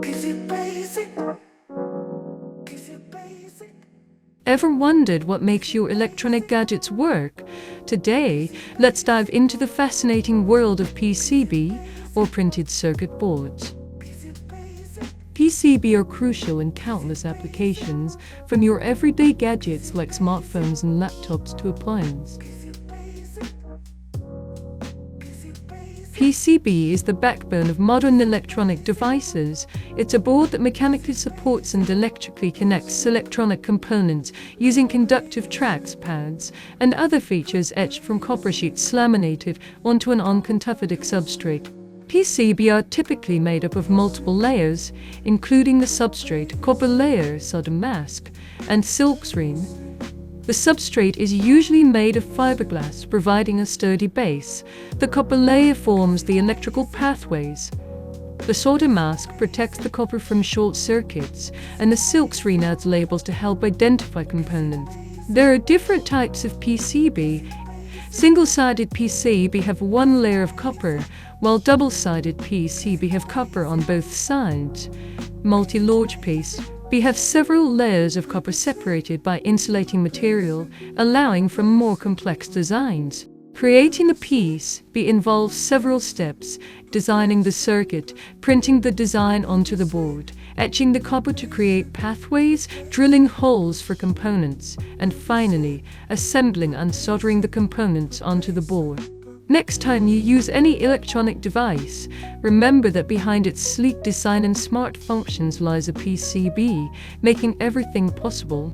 PCBasic. PCBasic. Ever wondered what makes your electronic gadgets work? Today, let's dive into the fascinating world of PCB, or printed circuit boards. PCB are crucial in countless applications, from your everyday gadgets like smartphones and laptops to appliances. PCB is the backbone of modern electronic devices. It's a board that mechanically supports and electrically connects electronic components using conductive tracks, pads, and other features etched from copper sheets laminated onto an unconductive substrate. PCB are typically made up of multiple layers, including the substrate, copper layer, solder mask, and silkscreen. The substrate is usually made of fiberglass, providing a sturdy base. The copper layer forms the electrical pathways. The solder mask protects the copper from short circuits, and the silkscreen adds labels to help identify components. There are different types of PCB. Single-sided PCB have one layer of copper, while double-sided PCB have copper on both sides. Multi-large PCB have several layers of copper separated by insulating material, allowing for more complex designs. Creating a PCB involves several steps: designing the circuit, printing the design onto the board, etching the copper to create pathways, drilling holes for components, and finally, assembling and soldering the components onto the board. Next time you use any electronic device, remember that behind its sleek design and smart functions lies a PCB, making everything possible.